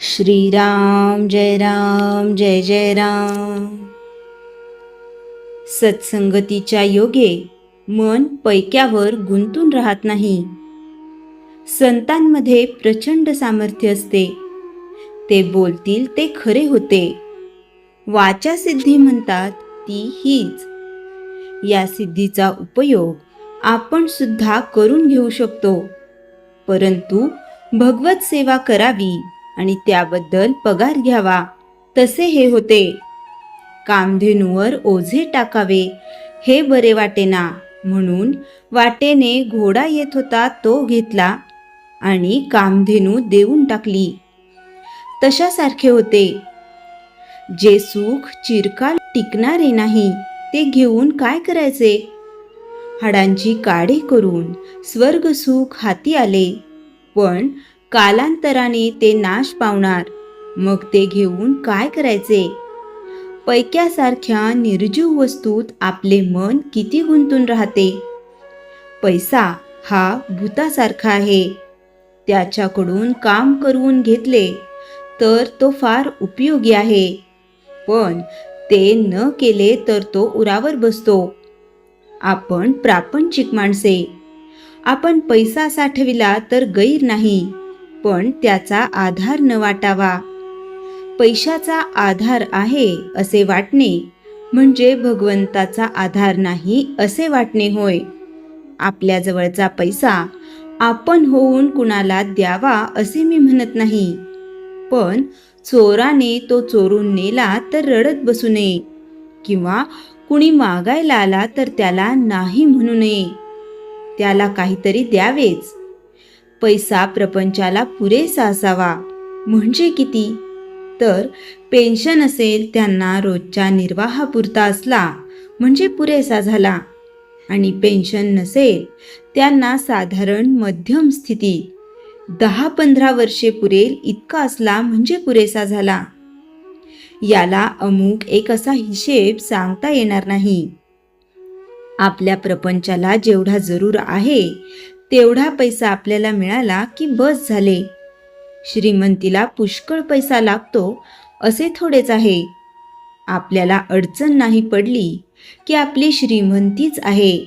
श्रीराम जय राम जय जय राम. सत्संगतीच्या योगे मन पैक्यावर गुंतून राहत नाही. संतांमध्ये प्रचंड सामर्थ्य असते. ते बोलतील ते खरे होते. वाचा सिद्धी म्हणतात ती हीच. या सिद्धीचा उपयोग आपण सुद्धा करून घेऊ शकतो, परंतु भगवत सेवा करावी आणि त्याबद्दल पगार घ्यावा तसे हे होते. कामधेनूवर ओझे टाकावे हे बरे वाटेना, म्हणून वाटेने घोडा येत होता तो घेतला आणि कामधेनू देऊन टाकली. तशासारखे होते. जे सुख चिरकाल टिकणारे नाही ते घेऊन काय करायचे? हाडांची काढी करून स्वर्ग सुख हाती आले, पण कालांतराने ते नाश पावणार. मग ते घेऊन काय करायचे? पैक्यासारख्या निर्जीव वस्तूत आपले मन किती गुंतून राहते. पैसा हा भूतासारखा आहे. त्याच्याकडून काम करून घेतले तर तो फार उपयोगी आहे, पण ते न केले तर तो उरावर बसतो. आपण प्रापंचिक माणसे. आपण पैसा साठविला तर गैर नाही, पण त्याचा आधार न वाटावा. पैशाचा आधार आहे असे वाटणे म्हणजे भगवंताचा आधार नाही असे वाटणे होय. आपल्या जवळचा पैसा आपण होऊन कुणाला द्यावा असे मी म्हणत नाही, पण चोराने तो चोरून नेला तर रडत बसू नये, किंवा कुणी मागायला आला तर त्याला नाही म्हणू नये. त्याला काहीतरी द्यावेच. पैसा प्रपंचाला पुरेसा असावा. म्हणजे किती? तर पेन्शन असेल त्यांना रोजच्या निर्वाहापुरता असला म्हणजे पुरेसा झाला, आणि पेन्शन नसेल त्यांना साधारण मध्यम स्थिती 10-15 वर्षे पुरेल इतका असला म्हणजे पुरेसा झाला. याला अमुक एक असा हिशेब सांगता येणार नाही. आपल्या प्रपंचाला जेवढा जरूर आहे तेवढा पैसा आपल्याला मिळाला की बस झाले. श्रीमंतीला पुष्कळ पैसा लागतो असे थोडेच आहे. आपल्याला अडचण नाही पडली की आपली श्रीमंतीच आहे.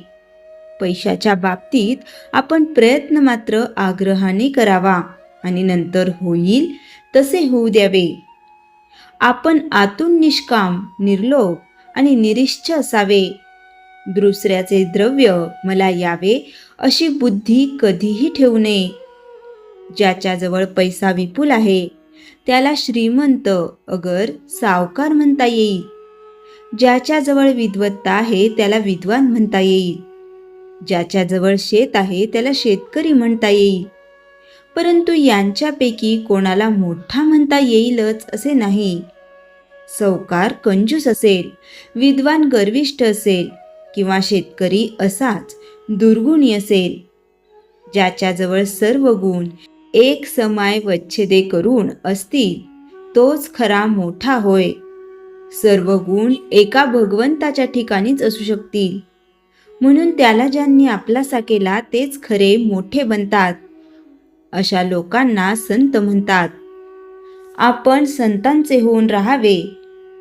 पैशाच्या बाबतीत आपण प्रयत्न मात्र आग्रहाने करावा आणि नंतर होईल तसे होऊ द्यावे. आपण आतून निष्काम, निर्लोभ आणि निरिश्च असावे. दुसऱ्याचे द्रव्य मला यावे अशी बुद्धी कधीही ठेवू नये. ज्याच्याजवळ पैसा विपुल आहे त्याला श्रीमंत अगर सावकार म्हणता येईल. ज्याच्याजवळ विद्वत्ता आहे त्याला विद्वान म्हणता येईल. ज्याच्याजवळ शेत आहे त्याला शेतकरी म्हणता येईल. परंतु यांच्यापैकी कोणाला मोठा म्हणता येईलच असे नाही. सावकार कंजूस असेल, विद्वान गर्विष्ठ असेल, किंवा शेतकरी असाच दुर्गुणी असेल. ज्याच्याजवळ सर्व गुण एक समाय वच्छेदे करून असतील तोच खरा मोठा होय. सर्व गुण एका भगवंताच्या ठिकाणीच असू शकतील, म्हणून त्याला ज्यांनी आपलासा केला तेच खरे मोठे बनतात. अशा लोकांना संत म्हणतात. आपण संतांचे होऊन राहावे,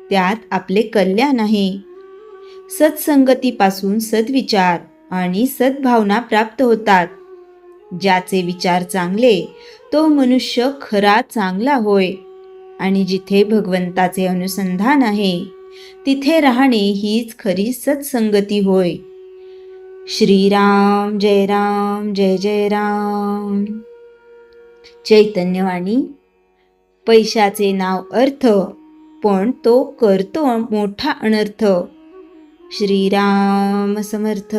त्यात आपले कल्याण आहे. सत्संगतीपासून सद्विचार आणि सद्भावना प्राप्त होतात. ज्याचे विचार चांगले तो मनुष्य खरा चांगला होय, आणि जिथे भगवंताचे अनुसंधान आहे तिथे राहणे हीच खरी सत्संगती होय. श्रीराम जय राम जय जय राम. चैतन्यवाणी. पैशाचे नाव अर्थ, पण तो करतो मोठा अनर्थ. श्रीराम समर्थ.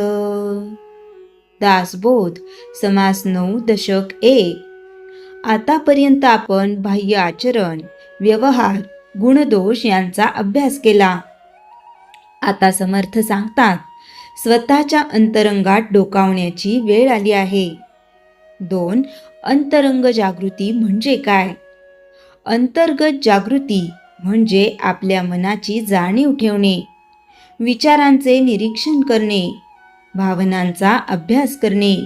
दासबोध समास 9 दशक 1. आतापर्यंत आपण बाह्य आचरण, व्यवहार, गुणदोष यांचा अभ्यास केला. आता समर्थ सांगतात स्वतःच्या अंतरंगात डोकावण्याची वेळ आली आहे. 2. अंतरंग जागृती म्हणजे काय? अंतर्गत जागृती म्हणजे आपल्या मनाची जाणीव ठेवणे, विचारांचे निरीक्षण करणे, भावनांचा अभ्यास करणे.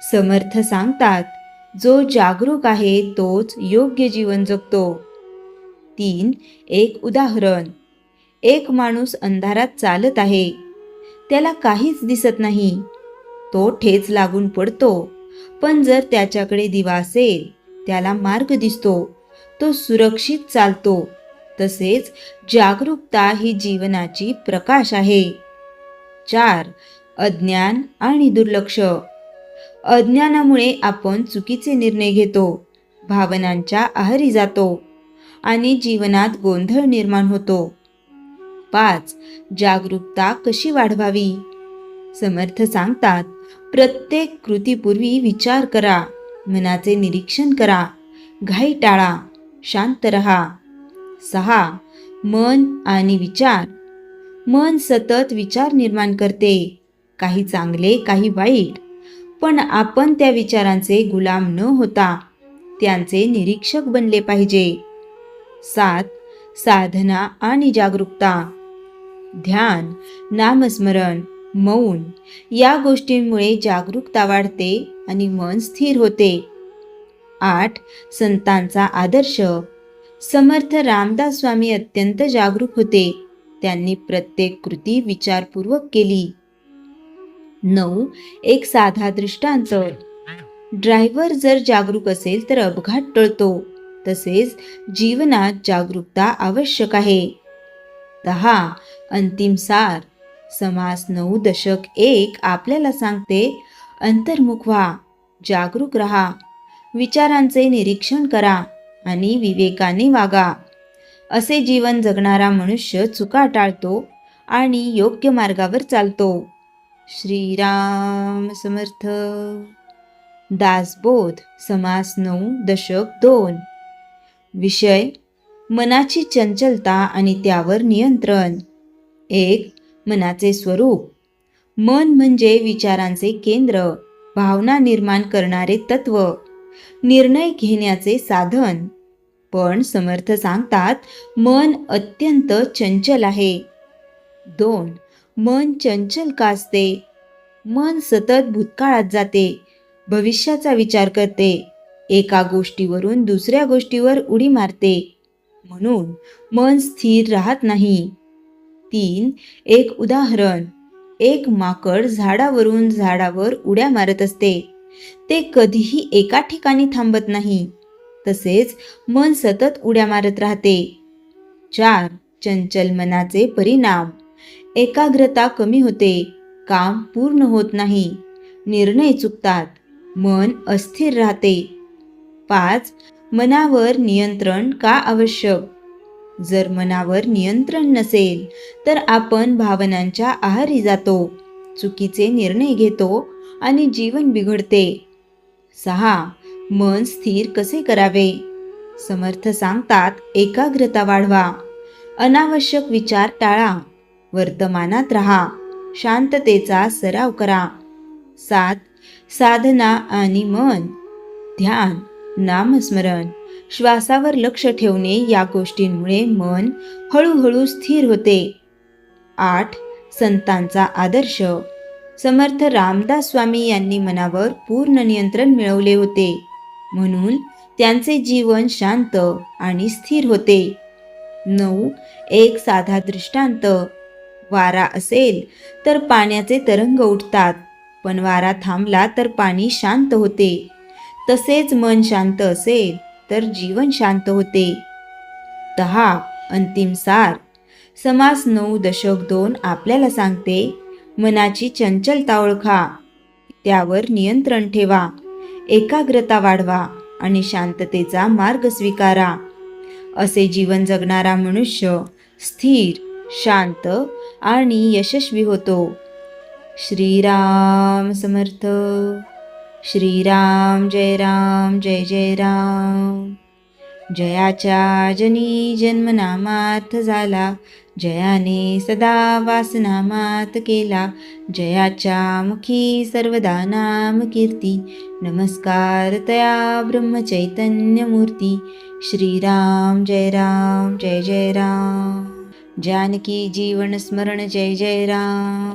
समर्थ सांगतात जो जागरूक आहे तोच योग्य जीवन जगतो. 3. एक उदाहरण. एक माणूस अंधारात चालत आहे. त्याला काहीच दिसत नाही. तो ठेच लागून पडतो. पण जर त्याच्याकडे दिवा असेल, त्याला मार्ग दिसतो. तो सुरक्षित चालतो. तसेच जागरूकता ही जीवनाची प्रकाश आहे. 4. अज्ञान आणि दुर्लक्ष. अज्ञानामुळे आपण चुकीचे निर्णय घेतो, भावनांच्या आहारी जातो आणि जीवनात गोंधळ निर्माण होतो. 5. जागरूकता कशी वाढवावी? समर्थ सांगतात, प्रत्येक कृतीपूर्वी विचार करा, मनाचे निरीक्षण करा, घाई टाळा, शांत रहा. 6. मन आणि विचार. मन सतत विचार निर्माण करते, काही चांगले काही वाईट, पण आपण त्या विचारांचे गुलाम न होता त्यांचे निरीक्षक बनले पाहिजे. 7. साधना आणि जागरूकता. ध्यान, नामस्मरण, मौन या गोष्टींमुळे जागरूकता वाढते आणि मन स्थिर होते. 8. संतांचा आदर्श. समर्थ रामदास स्वामी अत्यंत जागरूक होते. त्यांनी प्रत्येक कृती विचारपूर्वक केली. 9. एक साधा दृष्टांत. ड्रायव्हर जर जागरूक असेल तर अपघात टळतो. तसेच जीवनात जागरूकता आवश्यक आहे. 10. अंतिम सार. समास 9 दशक 1 आपल्याला सांगते, अंतर्मुख व्हा, जागरूक रहा, विचारांचे निरीक्षण करा आणि विवेकाने वागा. असे जीवन जगणारा मनुष्य चुका टाळतो आणि योग्य मार्गावर चालतो. श्रीराम समर्थ. दासबोध. समास 9 दशक 2. विषय मनाची चंचलता आणि त्यावर नियंत्रण. 1. मनाचे स्वरूप. मन म्हणजे विचारांचे केंद्र, भावना निर्माण करणारे तत्व, निर्णय घेण्याचे साधन. पण समर्थ सांगतात, मन अत्यंत चंचल आहे. 2. मन चंचल का असते? मन सतत भूतकाळात जाते, भविष्याचा विचार करते, एका गोष्टीवरून दुसऱ्या गोष्टीवर उडी मारते, म्हणून मन स्थिर राहत नाही. 3. एक उदाहरण. एक माकड झाडावरून झाडावर उड्या मारत असते. ते कधीही एका ठिकाणी थांबत नाही. तसेच मन सतत उड्या मारत राहते. 4. चंचल मनाचे परिणाम. एकाग्रता कमी होते, काम पूर्ण होत नाही, निर्णय चुकतात, मन अस्थिर राहते. 5. मनावर नियंत्रण का आवश्यक? जर मनावर नियंत्रण नसेल तर आपण भावनांच्या आहारी जातो, चुकीचे निर्णय घेतो आणि जीवन बिघडते. 6. मन स्थिर कसे करावे? समर्थ सांगतात, एकाग्रता वाढवा, अनावश्यक विचार टाळा, वर्तमानात राहा, शांततेचा सराव करा. 7. साधना आणि मन. ध्यान, नामस्मरण, श्वासावर लक्ष ठेवणे या गोष्टींमुळे मन हळूहळू स्थिर होते. 8. संतांचा आदर्श. समर्थ रामदास स्वामी यांनी मनावर पूर्ण नियंत्रण मिळवले होते, म्हणून त्यांचे जीवन शांत आणि स्थिर होते. 9. एक साधा दृष्टांत. वारा असेल तर पाण्याचे तरंग उठतात, पण वारा थांबला तर पाणी शांत होते. तसेच मन शांत असेल तर जीवन शांत होते. 10. अंतिम सार. समास 9 दशक 2 आपल्याला सांगते, मनाची चंचलता ओळखा, त्यावर नियंत्रण ठेवा, एकाग्रता वाढवा आणि शांततेचा मार्ग स्वीकारा. असे जीवन जगणारा मनुष्य स्थिर, शांत आणि यशस्वी होतो. श्रीराम समर्थ. श्रीराम जय राम जय जय राम. जयाच्या जनी जन्मनामार्थ झाला, जयाने सदा वासनामात केला, जयाच्या मुखी सर्वदा नाम कीर्ती, नमस्कार तया ब्रह्मचैतन्य मूर्ती. श्रीराम जय राम जय जय राम. जानकी जीवन स्मरण जय जय राम.